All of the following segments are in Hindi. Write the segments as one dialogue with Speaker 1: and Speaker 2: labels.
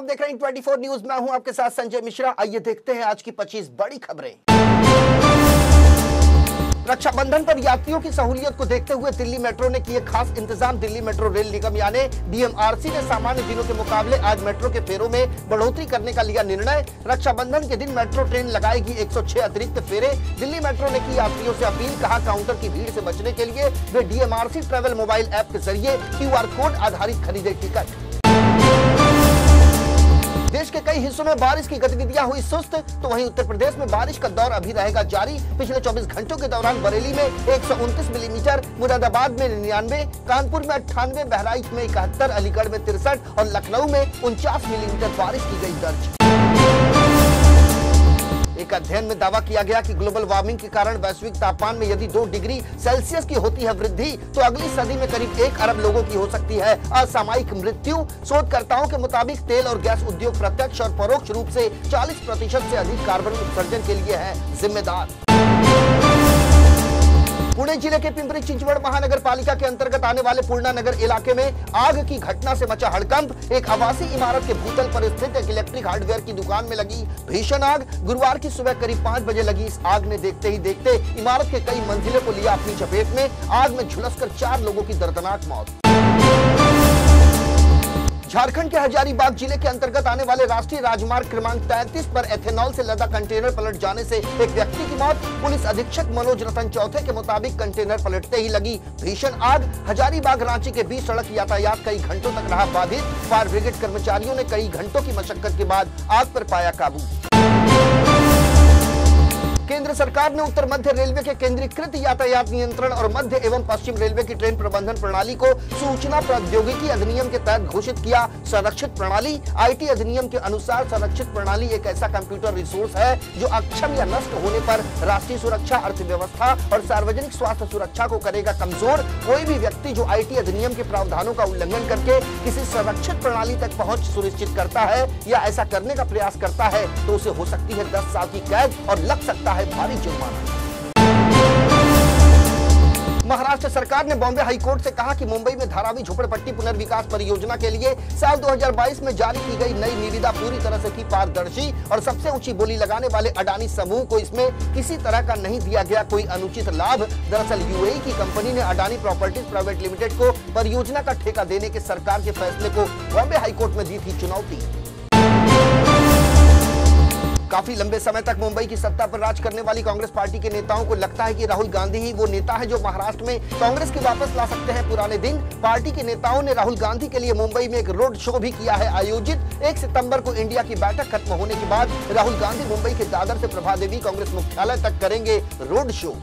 Speaker 1: देख रहे हैं 24 न्यूज। मैं हूं आपके साथ संजय मिश्रा। आइए देखते हैं आज की 25 बड़ी खबरें। रक्षाबंधन पर यात्रियों की सहूलियत को देखते हुए दिल्ली मेट्रो ने किए खास इंतजाम। दिल्ली मेट्रो रेल निगम यानी डीएमआरसी ने सामान्य दिनों के मुकाबले आज मेट्रो के फेरों में बढ़ोतरी करने का लिया निर्णय। रक्षाबंधन के दिन मेट्रो ट्रेन लगाएगी 106 अतिरिक्त फेरे। दिल्ली मेट्रो ने की यात्रियों से अपील, कहा काउंटर की भीड़ से बचने के लिए वे डीएमआरसी ट्रैवल मोबाइल ऐप के जरिए क्यूआर कोड आधारित खरीदे टिकट। देश के कई हिस्सों में बारिश की गतिविधियां हुई सुस्त, तो वहीं उत्तर प्रदेश में बारिश का दौर अभी रहेगा जारी। पिछले 24 घंटों के दौरान बरेली में 129 मिलीमीटर, मुरादाबाद में 99, कानपुर में 98, बहराइच में 71, अलीगढ़ में 63 और लखनऊ में 49 मिलीमीटर बारिश की गई दर्ज। एक अध्ययन में दावा किया गया कि ग्लोबल वार्मिंग के कारण वैश्विक तापमान में यदि 2 डिग्री सेल्सियस की होती है वृद्धि, तो अगली सदी में करीब 1 अरब लोगों की हो सकती है असामयिक मृत्यु। शोधकर्ताओं के मुताबिक तेल और गैस उद्योग प्रत्यक्ष और परोक्ष रूप से 40% से अधिक कार्बन उत्सर्जन के लिए है जिम्मेदार। पुणे जिले के पिंपरी चिंचवड़ महानगर पालिका के अंतर्गत आने वाले पूर्णा नगर इलाके में आग की घटना से मचा हड़कंप। एक आवासीय इमारत के भूतल पर स्थित एक इलेक्ट्रिक हार्डवेयर की दुकान में लगी भीषण आग। गुरुवार की सुबह करीब 5 बजे लगी इस आग ने देखते ही देखते इमारत के कई मंजिलों को लिया अपनी चपेट में। आग में झुलसकर 4 लोगों की दर्दनाक मौत। झारखंड के हजारीबाग जिले के अंतर्गत आने वाले राष्ट्रीय राजमार्ग क्रमांक 33 पर एथेनॉल से लदा कंटेनर पलट जाने से एक व्यक्ति की मौत। पुलिस अधीक्षक मनोज रतन चौथे के मुताबिक कंटेनर पलटते ही लगी भीषण आग। हजारीबाग रांची के बीच सड़क यातायात कई घंटों तक रहा बाधित। फायर ब्रिगेड कर्मचारियों ने कई घंटों की मशक्कत के बाद आग पर पाया काबू। केंद्र सरकार ने उत्तर मध्य रेलवे के केंद्रीकृत यातायात नियंत्रण और मध्य एवं पश्चिम रेलवे की ट्रेन प्रबंधन प्रणाली को सूचना प्रौद्योगिकी अधिनियम के तहत घोषित किया संरक्षित प्रणाली। आईटी अधिनियम के अनुसार संरक्षित प्रणाली एक ऐसा कंप्यूटर रिसोर्स है जो अक्षम या नष्ट होने पर राष्ट्रीय सुरक्षा, अर्थव्यवस्था और सार्वजनिक स्वास्थ्य सुरक्षा को करेगा कमजोर। कोई भी व्यक्ति जो आईटी अधिनियम के प्रावधानों का उल्लंघन करके किसी संरक्षित प्रणाली तक पहुंच सुनिश्चित करता है या ऐसा करने का प्रयास करता है तो उसे हो सकती है 10 साल की कैद और लग सकता है भारी जुर्माना। महाराष्ट्र सरकार ने बॉम्बे हाईकोर्ट से कहा कि मुंबई में धारावी झोपड़पट्टी पुनर्विकास परियोजना के लिए साल 2022 में जारी की गई नई निविदा पूरी तरह से थी पारदर्शी और सबसे ऊंची बोली लगाने वाले अडानी समूह को इसमें किसी तरह का नहीं दिया गया कोई अनुचित लाभ। दरअसल यूएई की कंपनी ने अडानी प्रॉपर्टीज प्राइवेट लिमिटेड को परियोजना का ठेका देने के सरकार के फैसले को बॉम्बे हाईकोर्ट में दी थी चुनौती। काफी लंबे समय तक मुंबई की सत्ता पर राज करने वाली कांग्रेस पार्टी के नेताओं को लगता है कि राहुल गांधी ही वो नेता है जो महाराष्ट्र में कांग्रेस की वापस ला सकते हैं पुराने दिन। पार्टी के नेताओं ने राहुल गांधी के लिए मुंबई में एक रोड शो भी किया है आयोजित। 1 सितंबर को इंडिया की बैठक खत्म होने के बाद राहुल गांधी मुंबई के दादर से प्रभादेवी कांग्रेस मुख्यालय तक करेंगे रोड शो।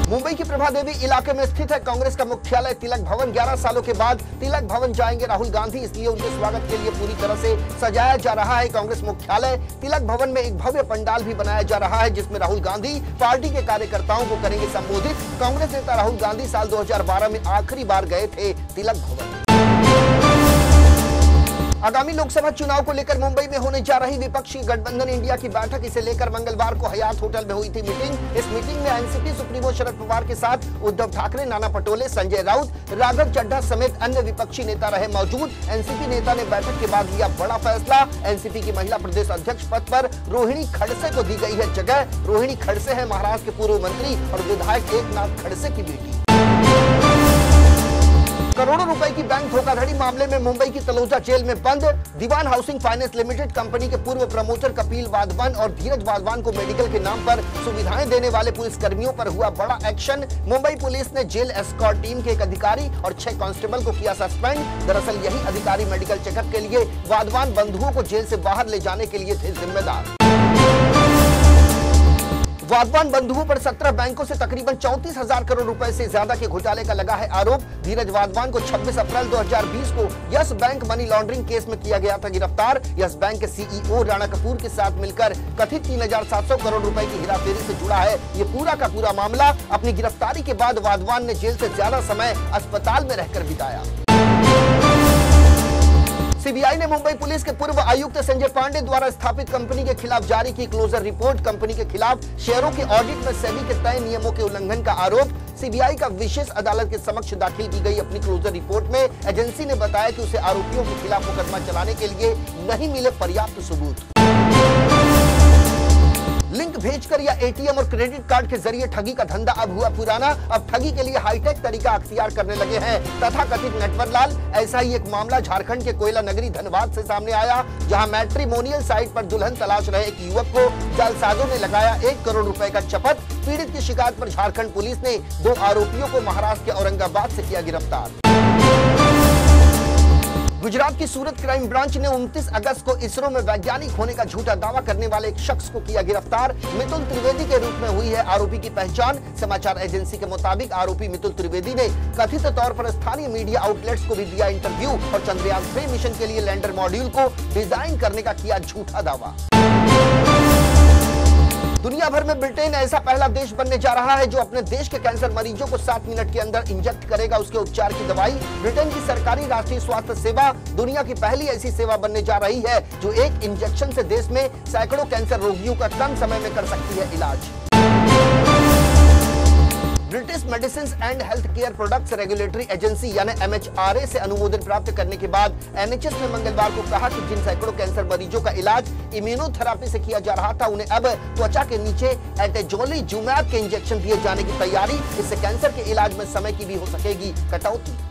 Speaker 1: मुंबई की प्रभादेवी इलाके में स्थित है कांग्रेस का मुख्यालय तिलक भवन। 11 सालों के बाद तिलक भवन जाएंगे राहुल गांधी, इसलिए उनके स्वागत के लिए पूरी तरह से सजाया जा रहा है कांग्रेस मुख्यालय। तिलक भवन में एक भव्य पंडाल भी बनाया जा रहा है जिसमें राहुल गांधी पार्टी के कार्यकर्ताओं को करेंगे संबोधित। कांग्रेस नेता राहुल गांधी साल 2012 में आखिरी बार गए थे तिलक भवन। आगामी लोकसभा चुनाव को लेकर मुंबई में होने जा रही विपक्षी गठबंधन इंडिया की बैठक, इसे लेकर मंगलवार को हयात होटल में हुई थी मीटिंग। इस मीटिंग में एनसीपी सुप्रीमो शरद पवार के साथ उद्धव ठाकरे, नाना पटोले, संजय राउत, राघव चड्ढा समेत अन्य विपक्षी नेता रहे मौजूद। एनसीपी नेता ने बैठक के बाद लिया बड़ा फैसला। एनसीपी की महिला प्रदेश अध्यक्ष पद पर रोहिणी खड़से को दी गई है जगह। रोहिणी खड़से है महाराष्ट्र के पूर्व मंत्री और विधायक एकनाथ खड़से की बेटी। करोड़ों रुपए की बैंक धोखाधड़ी मामले में मुंबई की तलोजा जेल में बंद दीवान हाउसिंग फाइनेंस लिमिटेड कंपनी के पूर्व प्रमोटर कपिल वाधवान और धीरज वाधवान को मेडिकल के नाम पर सुविधाएं देने वाले पुलिस कर्मियों पर हुआ बड़ा एक्शन। मुंबई पुलिस ने जेल एस्कॉर्ट टीम के एक अधिकारी और 6 कांस्टेबल को किया सस्पेंड। दरअसल यही अधिकारी मेडिकल चेकअप के लिए वाधवान बंधुओं को जेल से बाहर ले जाने के लिए थे जिम्मेदार। वाधवान बंधुओं पर 17 बैंकों से तकरीबन 34,000 करोड़ रुपए से ज्यादा के घोटाले का लगा है आरोप। धीरज वाधवान को 26 अप्रैल 2020 को yes bank money laundering case में किया गया था गिरफ्तार। यस बैंक के सीईओ राणा कपूर के साथ मिलकर कथित 3,700 करोड़ रुपए की हेराफेरी से जुड़ा है ये पूरा का पूरा मामला। अपनी गिरफ्तारी के बाद वाधवान ने जेल से ज्यादा समय अस्पताल में रहकर बिताया। सीबीआई ने मुंबई पुलिस के पूर्व आयुक्त संजय पांडे द्वारा स्थापित कंपनी के खिलाफ जारी की क्लोजर रिपोर्ट। कंपनी के खिलाफ शेयरों के ऑडिट में सेबी के तय नियमों के उल्लंघन का आरोप। सीबीआई का विशेष अदालत के समक्ष दाखिल की गई अपनी क्लोजर रिपोर्ट में एजेंसी ने बताया कि उसे आरोपियों के खिलाफ मुकदमा चलाने के लिए नहीं मिले पर्याप्त सबूत। लिंक भेजकर या एटीएम और क्रेडिट कार्ड के जरिए ठगी का धंधा अब हुआ पुराना। अब ठगी के लिए हाईटेक तरीका अख्तियार करने लगे हैं तथा कथित नटवरलाल। ऐसा ही एक मामला झारखंड के कोयला नगरी धनबाद से सामने आया, जहां मैट्रिमोनियल साइट पर दुल्हन तलाश रहे एक युवक को जालसाजों ने लगाया 1 करोड़ रुपए का चपत। पीड़ित की शिकायत पर झारखंड पुलिस ने 2 आरोपियों को महाराष्ट्र के औरंगाबाद से किया गिरफ्तार। गुजरात की सूरत क्राइम ब्रांच ने 29 अगस्त को इसरो में वैज्ञानिक होने का झूठा दावा करने वाले एक शख्स को किया गिरफ्तार। मितुल त्रिवेदी के रूप में हुई है आरोपी की पहचान। समाचार एजेंसी के मुताबिक आरोपी मितुल त्रिवेदी ने कथित तौर पर स्थानीय मीडिया आउटलेट्स को भी दिया इंटरव्यू और चंद्रयान 3 मिशन के लिए लैंडर मॉड्यूल को डिजाइन करने का किया झूठा दावा। दुनिया भर में ब्रिटेन ऐसा पहला देश बनने जा रहा है जो अपने देश के कैंसर मरीजों को 7 मिनट के अंदर इंजेक्ट करेगा उसके उपचार की दवाई। ब्रिटेन की सरकारी राष्ट्रीय स्वास्थ्य सेवा दुनिया की पहली ऐसी सेवा बनने जा रही है जो एक इंजेक्शन से देश में सैकड़ों कैंसर रोगियों का कम समय में कर सकती है इलाज। British medicine and health care products regulatory agency यानी MHRA से अनुमोदन प्राप्त करने के बाद NHS ने मंगलवार को कहा कि जिन सैकड़ों कैंसर मरीजों का इलाज इम्यूनोथेरेपी से किया जा रहा था उन्हें अब त्वचा के नीचे एटेजोलीजुमैब के इंजेक्शन दिए जाने की तैयारी। इससे कैंसर के इलाज में समय की भी हो सकेगी कटौती।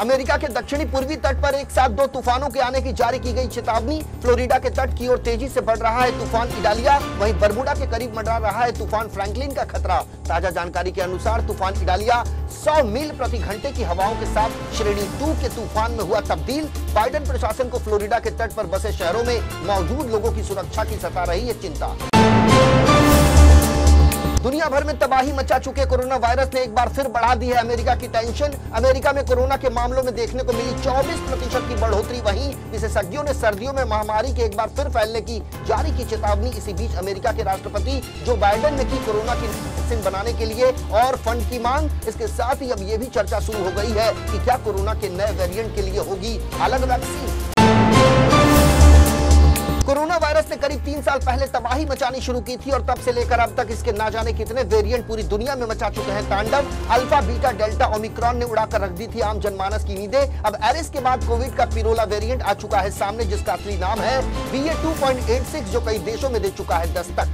Speaker 1: अमेरिका के दक्षिणी पूर्वी तट पर एक साथ 2 तूफानों के आने की जारी की गई चेतावनी। फ्लोरिडा के तट की ओर तेजी से बढ़ रहा है तूफान इडालिया, वहीं बरमूडा के करीब मंडरा रहा है तूफान फ्रैंकलिन का खतरा। ताजा जानकारी के अनुसार तूफान इडालिया 100 मील प्रति घंटे की हवाओं के साथ श्रेणी 2 के तूफान में हुआ तब्दील। बाइडेन प्रशासन को फ्लोरिडा के तट पर बसे शहरों में मौजूद लोगों की सुरक्षा की सता रही है चिंता। दुनिया भर में तबाही मचा चुके कोरोना वायरस ने एक बार फिर बढ़ा दी है अमेरिका की टेंशन। अमेरिका में कोरोना के मामलों में देखने को मिली 24% की बढ़ोतरी। वहीं विशेषज्ञों ने सर्दियों में महामारी के एक बार फिर फैलने की जारी की चेतावनी। इसी बीच अमेरिका के राष्ट्रपति जो बाइडेन ने की कोरोना की वैक्सीन बनाने के लिए और फंड की मांग। इसके साथ ही अब ये भी चर्चा शुरू हो गई है कि क्या कोरोना के नए वेरिएंट के लिए होगी अलग वैक्सीन। कोरोना वायरस ने करीब 3 साल पहले तबाही मचानी शुरू की थी और तब से लेकर अब तक इसके ना जाने कितने वेरिएंट पूरी दुनिया में मचा चुके हैं तांडव। अल्फा, बीटा, डेल्टा, ओमिक्रॉन ने उड़ाकर रख दी थी आम जनमानस की नींदें। अब एरिस के बाद कोविड का पिरोला वेरिएंट आ चुका है सामने, जिसका असली नाम है BA.2.86 जो कई देशों में दे चुका है दस्तक।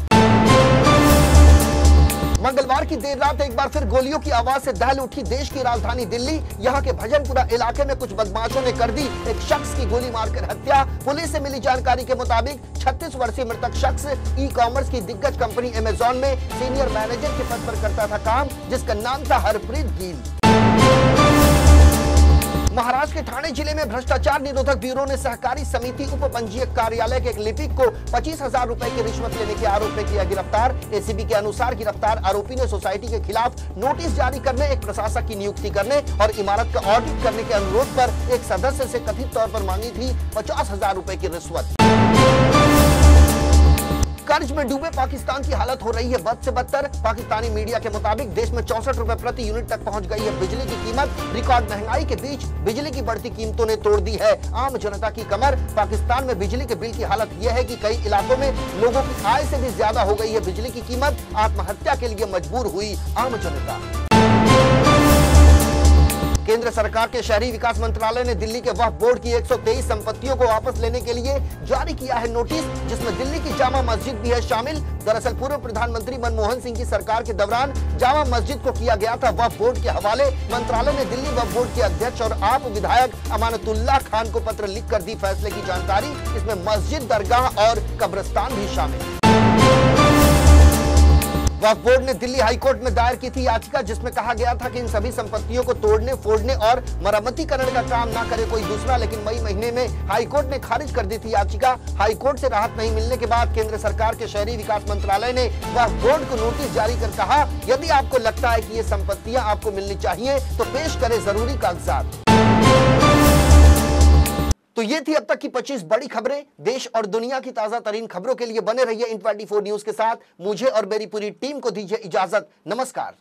Speaker 1: मंगलवार की देर रात एक बार फिर गोलियों की आवाज से दहल उठी देश की राजधानी दिल्ली। यहां के भजनपुरा इलाके में कुछ बदमाशों ने कर दी एक शख्स की गोली मारकर हत्या। पुलिस से मिली जानकारी के मुताबिक 36 वर्षीय मृतक शख्स ई-कॉमर्स की दिग्गज कंपनी अमेजॉन में सीनियर मैनेजर के पद पर करता था काम, जिसका नाम था हरप्रीत गिल। महाराष्ट्र के ठाणे जिले में भ्रष्टाचार निरोधक ब्यूरो ने सहकारी समिति उप पंजीयक कार्यालय के एक लिपिक को 25,000 रुपए की रिश्वत लेने के आरोप में किया गिरफ्तार। एसीबी के अनुसार गिरफ्तार आरोपी ने सोसाइटी के खिलाफ नोटिस जारी करने, एक प्रशासक की नियुक्ति करने और इमारत का ऑडिट करने के अनुरोध पर एक सदस्य से कथित तौर पर मांगी थी 50,000 रुपए की रिश्वत। कर्ज में डूबे पाकिस्तान की हालत हो रही है बद से बदतर। पाकिस्तानी मीडिया के मुताबिक देश में 64 रुपए प्रति यूनिट तक पहुंच गई है बिजली की कीमत। रिकॉर्ड महंगाई के बीच बिजली की बढ़ती कीमतों ने तोड़ दी है आम जनता की कमर। पाकिस्तान में बिजली के बिल की हालत यह है कि कई इलाकों में लोगों की आय से भी ज्यादा हो गई है बिजली की कीमत। आत्महत्या के लिए मजबूर हुई आम जनता। केंद्र सरकार के शहरी विकास मंत्रालय ने दिल्ली के वक्फ बोर्ड की 123 संपत्तियों को वापस लेने के लिए जारी किया है नोटिस, जिसमें दिल्ली की जामा मस्जिद भी है शामिल। दरअसल पूर्व प्रधानमंत्री मनमोहन सिंह की सरकार के दौरान जामा मस्जिद को किया गया था वक्फ बोर्ड के हवाले। मंत्रालय ने दिल्ली वक्फ बोर्ड के अध्यक्ष और आप विधायक अमानतुल्लाह खान को पत्र लिखकर दी फैसले की जानकारी। इसमें मस्जिद, दरगाह और कब्रिस्तान भी शामिल। वक्फ बोर्ड ने दिल्ली हाईकोर्ट में दायर की थी याचिका, जिसमें कहा गया था कि इन सभी संपत्तियों को तोड़ने, फोड़ने और मरम्मतीकरण का काम ना करे कोई दूसरा। लेकिन मई महीने में हाईकोर्ट ने खारिज कर दी थी याचिका। हाईकोर्ट से राहत नहीं मिलने के बाद केंद्र सरकार के शहरी विकास मंत्रालय ने वक्फ बोर्ड को नोटिस जारी कर कहा, यदि आपको लगता है कि ये संपत्तियां आपको मिलनी चाहिए तो पेश करें जरूरी कागजात। तो ये थी अब तक की 25 बड़ी खबरें। देश और दुनिया की ताजा तरीन खबरों के लिए बने रहिए इन 24 न्यूज के साथ। मुझे और मेरी पूरी टीम को दीजिए इजाजत। नमस्कार।